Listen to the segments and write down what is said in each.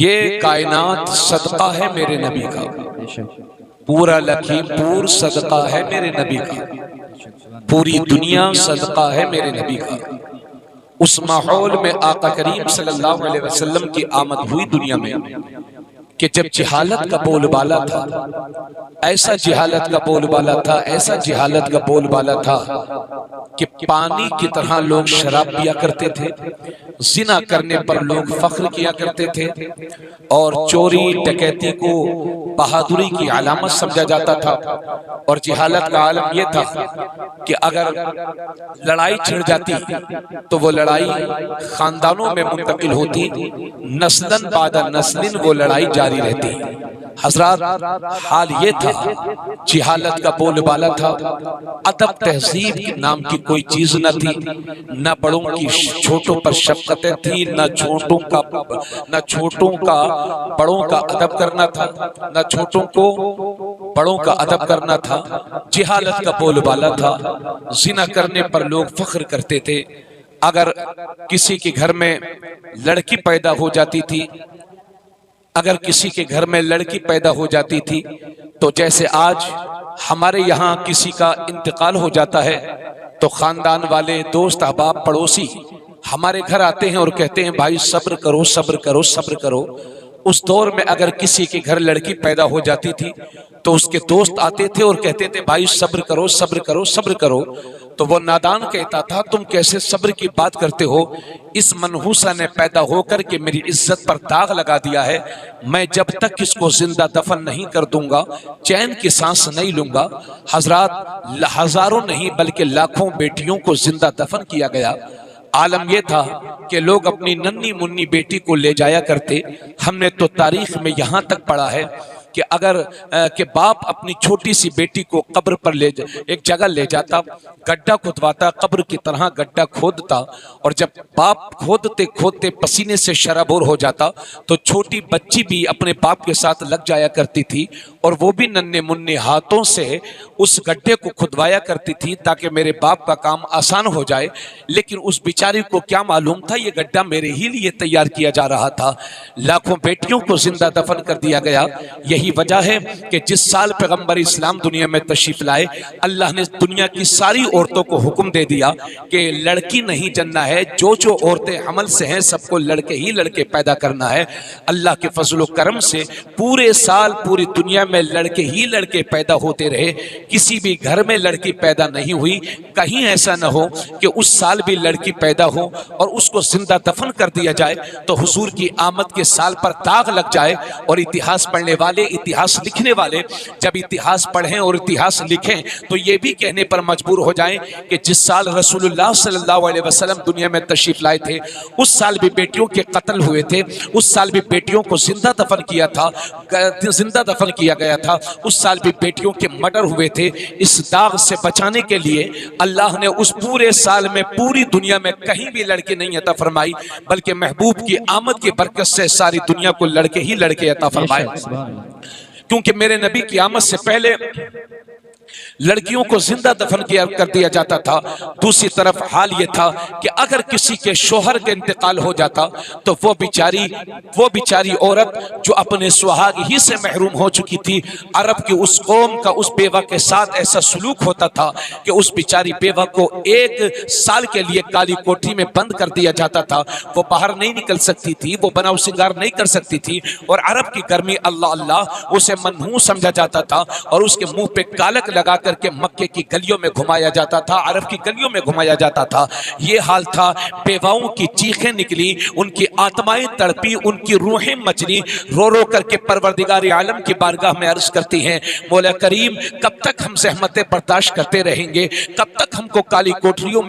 ये कायनात सदका है मेरे नबी का, पूरा लखीमपुर सदका है मेरे नबी का, पूरी दुनिया सदका है मेरे नबी का। उस माहौल में आका करीम सल्लल्लाहु अलैहि वसल्लम की आमद हुई दुनिया में कि जब जिहालत का बोलबाला था, ऐसा जिहालत का बोलबाला था, ऐसा जिहालत का बोलबाला था कि पानी की तरह लोग शराब पिया करते थे, जिना करने पर लोग फख्र किया करते थे और चोरी डकैती को बहादुरी की अलामत समझा जाता था। और जिहालत का आलम यह था कि अगर लड़ाई छिड़ जाती तो वो लड़ाई खानदानों में मुंतकिल होती, नस्लन बादा नस्लिन वो लड़ाई जारी रहती। हजरात, हाल ये था, जिहालत का बोलबाला था, अदब तहजीब नाम की कोई चीज न थी, न बड़ों की छोटों पर शफकतें थी, न छोटों का बड़ों का अदब करना था, न छोटों को बड़ों का अदब करना था। जिहालत का बोलबाला था, जिना करने पर लोग फख्र करते थे। अगर किसी के घर में लड़की पैदा हो जाती थी, अगर किसी के घर में लड़की पैदा हो जाती थी तो जैसे आज हमारे यहाँ किसी का इंतकाल हो जाता है तो खानदान वाले, दोस्त, अहबाब, पड़ोसी हमारे घर आते हैं और कहते हैं भाई सब्र करो, सब्र करो, सब्र करो। उस दौर में अगर किसी के घर लड़की पैदा हो जाती थी तो उसके दोस्त आते थे और कहते थे भाई सब्र करो, सब्र करो, सब्र करो। तो वो नादान कहता था तुम कैसे सब्र की बात करते हो, इस मनहूसा ने पैदा होकर के मेरी इज्जत पर दाग लगा दिया है, मैं जब तक इसको जिंदा दफन नहीं कर दूंगा चैन की सांस नहीं लूंगा। हजरात, हजारों नहीं बल्कि लाखों बेटियों को जिंदा दफन किया गया। आलम यह था कि लोग अपनी नन्ही मुन्नी बेटी को ले जाया करते। हमने तो तारीख में यहां तक पढ़ा है कि अगर के बाप अपनी छोटी सी बेटी को कब्र पर एक जगह ले जाता, गड्ढा खुदवाता, कब्र की तरह गड्ढा खोदता, और जब बाप खोदते खोदते पसीने से शराबोर हो जाता तो छोटी बच्ची भी अपने बाप के साथ लग जाया करती थी और वो भी नन्हे मुन्ने हाथों से उस गड्ढे को खुदवाया करती थी ताकि मेरे बाप का काम आसान हो जाए। लेकिन उस बेचारी को क्या मालूम था ये गड्ढा मेरे ही लिए तैयार किया जा रहा था। लाखों बेटियों को जिंदा दफन कर दिया गया। यही वजह है कि जिस साल पैगंबर इस्लाम दुनिया में तशरीफ लाए, अल्लाह ने दुनिया की सारी औरतों को हुक्म दे दिया कि लड़की नहीं जन्ना है, जो जो औरतें हमल से हैं सबको लड़के ही लड़के पैदा करना है। अल्लाह के फजल करम से पूरे साल पूरी दुनिया में लड़के ही लड़के पैदा होते रहे, किसी भी घर में लड़की पैदा नहीं हुई। कहीं ऐसा न हो कि उस साल भी लड़की पैदा हो और उसको जिंदा दफन कर दिया जाए तो हुजूर की आमद के साल पर दाग लग जाए। और इतिहास पढ़ने वाले, इतिहास लिखने वाले जब इतिहास पढ़ें और इतिहास लिखें तो ये भी कहने पर मजबूर हो जाएं कि जिस साल रसूलुल्लाह सल्लल्लाहु अलैहि वसल्लम दुनिया में तशरीफ लाए थे उस साल भी बेटियों के कत्ल हुए थे, उस साल भी बेटियों को जिंदा दफन किया था, जिंदा दफन किया गया था, उस साल भी बेटियों के मर्डर हुए थे। इस दाग से बचाने के लिए अल्लाह ने उस पूरे साल में पूरी दुनिया में कहीं भी लड़के नहीं अता फरमाई, बल्कि महबूब की आमद की बरकत से सारी दुनिया को लड़के ही लड़के अता फरमाए। क्योंकि मेरे नबी की आमद से पहले लड़कियों को जिंदा दफन किया कर दिया जाता था। दूसरी तरफ हाल ये था कि अगर किसी के शोहर के इंतकाल हो जाता तो वो बिचारी औरत जो अपने सुहाग ही से महरूम हो चुकी थी, अरब की उस कौम का उस बेवा के साथ ऐसा सलूक होता था कि उस बिचारी बेवा को 1 साल के लिए काली कोठरी में बंद कर दिया जाता था। वो बाहर नहीं निकल सकती थी, वो बनाव सिंगार नहीं कर सकती थी, और अरब की गर्मी अल्लाह अल्लाह उसे मनहूस समझा जाता था और उसके मुंह पे कालक लगा करके मक्के की गलियों में घुमाया जाता था, अरब की गलियों में घुमाया जाता था। ये हाल था। बेवाओं की चीखें निकली, उनकी आत्माएं तड़पी, उनकी रूहें मचली, रो रो करके परवरदिगार आलम की बारगाह में अर्ज करती हैं, मौला करीम कब तक हम ज़हमतें बर्दाश्त करते रहेंगे, कब तक हमको काली कोठरियों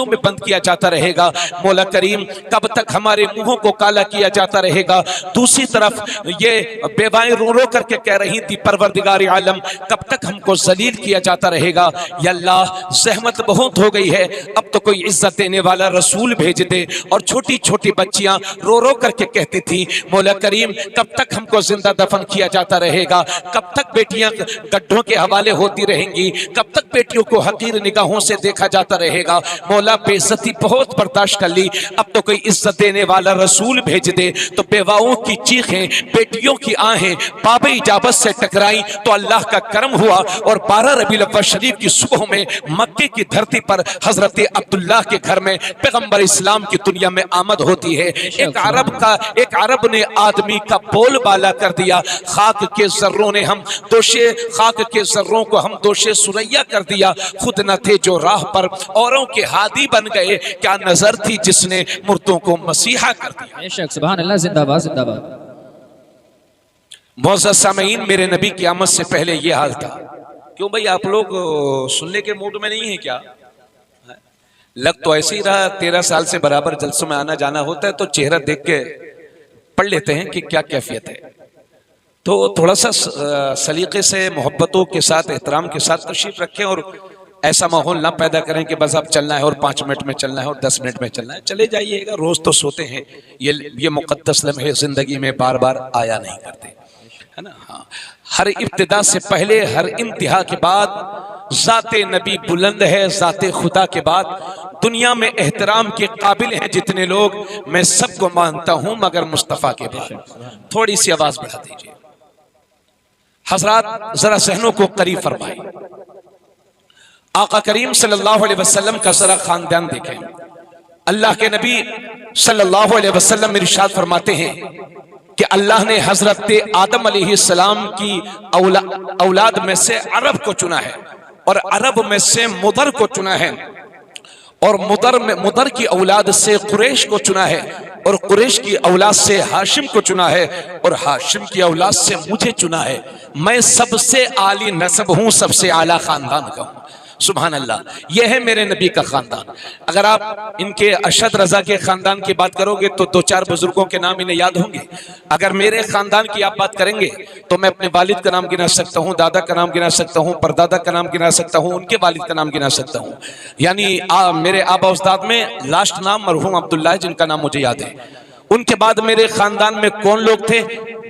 में बंद किया जाता रहेगा, मौला करीम कब तक हमारे मुंहों को काला किया जाता रहेगा। दूसरी तरफ ये बेवाएं रो रो करके कह रही थी, परवरदिगार आलम कब तक हमको जलील किया जाता रहेगा। या अल्लाह ज़हमत बहुत हो गई है, अब तो कोई इज्जत देने वाला रसूल भेज दे। और छोटी छोटी बच्चियां रो रो करके कहती थी, मौला करीम कब तक हमको जिंदा दफन किया जाता रहेगा, कब तक बेटियां गड्ढों के हवाले होती रहेंगी, कब तक बेटियों को हकीर निगाहों से देखा जाता रहेगा। मौला बेइज्जती बहुत बर्दाश्त कर ली, अब तो कोई इज्जत देने वाला रसूल भेज दे। तो बेवाओं की चीखें, बेटियों की आहें बाब इजाबत से टकराई तो अल्लाह का करम हुआ और 12 रबीउल अव्वल शरीफ की सुबह में मक्के की धरती पर हजरत अब्दुल्लाह के घर में पैगंबर इस्लाम की दुनिया में आमद होती है। एक अरब ने आदमी का बोलबाला कर दिया, खाक के जर्रों ने हम दोषे, खाक के जर्रों को हम दोषे सुरैया कर दिया। खुद न थे जो राह पर औरों के हादी बन गए, क्या नजर थी जिसने मुर्दों को मसीहा कर दिया। बेशक सुभान अल्लाह, जिंदाबाद जिंदाबाद। मौजूद सामीन, मेरे नबी की आमद से पहले यह हाल था। क्यों भाई, आप लोग सुनने के मूड में नहीं है क्या? लग तो ऐसे ही रहा, 13 साल से बराबर जलसों में आना जाना होता है तो चेहरा देख के पढ़ लेते हैं कि क्या कैफियत है। तो थोड़ा सा सलीके से, मोहब्बतों के साथ, एहतराम के साथ तशरीफ रखें और ऐसा माहौल ना पैदा करें कि बस अब चलना है और 5 मिनट में चलना है और 10 मिनट में चलना है। चले जाइएगा, रोज तो सोते हैं। ये मुकद्दस लम्हे जिंदगी में बार बार आया नहीं करते, है ना। हाँ, हर इब्तिदा से पहले, हर इंतहा के बाद ज़ाते नबी बुलंद है, ज़ाते खुदा के बाद दुनिया में एहतराम के काबिल हैं जितने लोग, मैं सबको मानता हूं मगर मुस्तफ़ा के बाद। थोड़ी सी आवाज बढ़ा दीजिए हजरात, जरा सहनों को करीब फरमाए। आका करीम सल्लल्लाहु अलैहि वसल्लम का जरा खानदान देखें। अल्लाह के नबी सल्लल्लाहु अलैहि वसल्लम इरशाद फरमाते हैं कि अल्लाह ने हजरत आदम अलैहिस्सलाम की औलाद में से अरब को चुना है और अरब में से मुदर को चुना है और मुदर की औलाद से कुरैश को चुना है और कुरैश की औलाद से हाशिम को चुना है और हाशिम की औलाद से मुझे चुना है। मैं सबसे आली नस्ब हूं, सबसे आला खानदान का हूं। सुभान अल्लाह, यह है मेरे नबी का खानदान। अगर आप इनके अशद रजा के खानदान की बात करोगे तो 2-4 बुजुर्गों के नाम इन्हें याद होंगे। अगर मेरे खानदान की आप बात करेंगे तो मैं अपने वालिद का नाम गिना सकता हूँ, दादा का नाम गिना सकता हूँ, परदादा का नाम गिना सकता हूँ, उनके वालिद का नाम गिना सकता हूँ। यानी मेरे आबा उस्ताद में लास्ट नाम मरहूम अब्दुल्ला है, जिनका नाम मुझे याद है। उनके बाद मेरे खानदान में कौन लोग थे,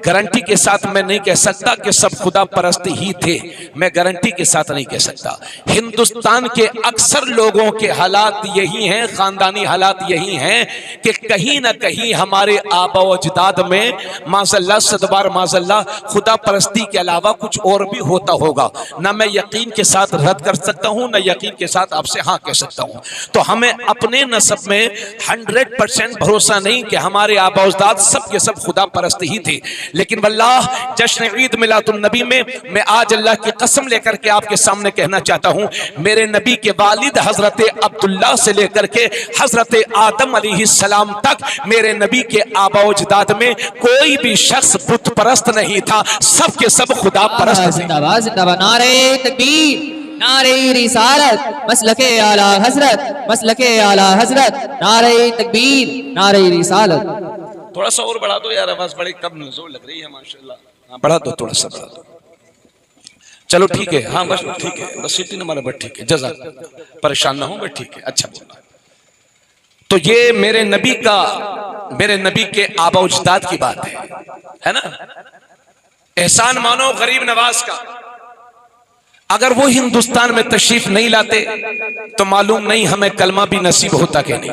गारंटी के साथ मैं नहीं कह सकता कि सब खुदा परस्त ही थे, मैं गारंटी के साथ नहीं कह सकता। हिंदुस्तान के अक्सर लोगों के हालात यही हैं, खानदानी हालात यही हैं कि कहीं ना कहीं हमारे आबा व अजदाद में माज़अल्लाह, सदबार माज़अल्लाह, खुदा परस्ती के अलावा कुछ और भी होता होगा। ना मैं यकीन के साथ रद्द कर सकता हूँ, ना यकीन के साथ आपसे हाँ कह सकता हूँ। तो हमें अपने नस्ब में 100% भरोसा नहीं कि हमारे आबा अजदाद सब के सब खुदा परस्त ही थे। लेकिन वल्लाह, जश्न ईद मिलादुन नबी में मैं आज अल्लाह की कसम लेकर के आपके सामने कहना चाहता हूं, मेरे नबी के वालिद हजरत अब्दुल्ला से लेकर के हजरत आदम अलैहिस्सलाम तक मेरे नबी के आबा अजदाद में कोई भी शख्स बुत परस्त नहीं था, सब के सब खुदा परस्त थे। जिंदाबाद जिंदाबाद, नारे तकबीर, नारे रिसालत, मसलके आला हजरत, मसलके आला हजरत, नारे तकबीर, नारे रिसालत। थोड़ा सा और बढ़ा दो यार, आवाज बड़ी कम जोर लग रही है माशाल्लाह। हाँ बढ़ा दो, थोड़ा सा बढ़ा दो। चलो ठीक है, हाँ बस ठीक है, बस इतनी नंबर बस ठीक है, जज़ाक, परेशान ना हो, बस ठीक है, अच्छा बोला। तो ये मेरे नबी के आबा अजदाद की बात है ना। एहसान मानो गरीब नवाज का। अगर वो हिंदुस्तान में तशरीफ नहीं लाते तो मालूम नहीं हमें कलमा भी नसीब होता कि नहीं।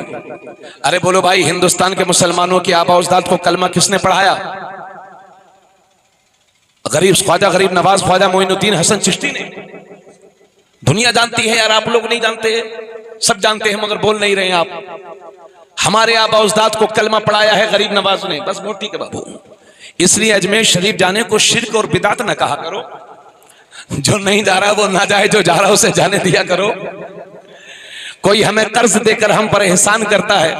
अरे बोलो भाई, हिंदुस्तान के मुसलमानों के आबा अजदाद को कलमा किसने पढ़ाया? ख्वाजा गरीब नवाज, ख्वाजा मोइनुद्दीन हसन चिश्ती ने। दुनिया जानती है यार, आप लोग नहीं जानते, सब जानते हैं मगर बोल नहीं रहे आप। हमारे आबा अजदाद को कलमा पढ़ाया है गरीब नवाज ने, बस मोटी के बाबू। इसलिए अजमेर शरीफ जाने को शिर्क और बिदात न कहा करो। जो नहीं जा रहा वो ना जाए, जो जा रहा उसे जाने दिया करो। कोई हमें कर्ज देकर हम पर एहसान करता है,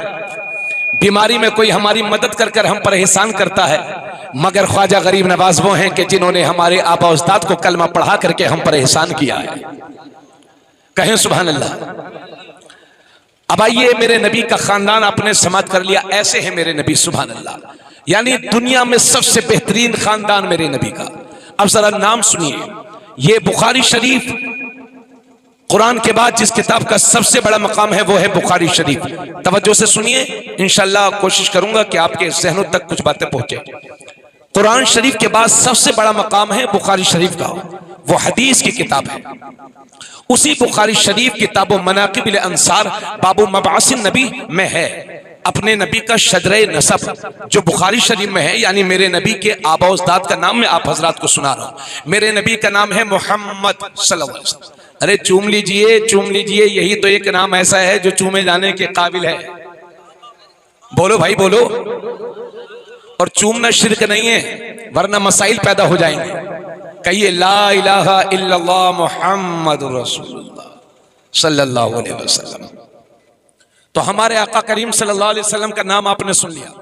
बीमारी में कोई हमारी मदद कर कर हम पर एहसान करता है, मगर ख्वाजा गरीब नवाज वो हैं कि जिन्होंने हमारे आबा उस्ताद को कलमा पढ़ा करके हम पर एहसान किया है। कहें सुभान अल्लाह। अब आइए, मेरे नबी का खानदान आपने समाप्त कर लिया, ऐसे है मेरे नबी, सुभान अल्लाह। यानी दुनिया में सबसे बेहतरीन खानदान मेरे नबी का। अब जरा नाम सुनिए, ये बुखारी शरीफ, कुरान के बाद जिस किताब का सबसे बड़ा मकाम है वो है बुखारी शरीफ। तवज्जो से सुनिए, इंशाअल्लाह कोशिश करूंगा कि आपके ज़हनों तक कुछ बातें पहुंचे। कुरान शरीफ के बाद सबसे बड़ा मकाम है बुखारी शरीफ का, वो हदीस की किताब है। उसी बुखारी शरीफ किताब मनाकिबिल अंसार बाबू मबासिन नबी में है अपने नबी का शजरे नसब जो बुखारी शरीफ में है, यानी मेरे नबी के आबा उस्ताद का नाम मैं आप हजरात को सुना रहा हूं। मेरे नबी का नाम है मोहम्मद सल्लल्लाहु अलैहि वसल्लम। अरे चूम लीजिए, चूम लीजिए, यही तो एक नाम ऐसा है जो चूमे जाने के काबिल है। बोलो भाई बोलो। और चूमना शिर्क नहीं है, वरना मसाइल पैदा हो जाएंगे। कहिए ला इलाहा इल्लल्लाह मुहम्मदुर रसूलुल्लाह सल्लल्लाहु अलैहि वसल्लम। तो हमारे आका करीम सल्लल्लाहु अलैहि वसल्लम का नाम आपने सुन लिया।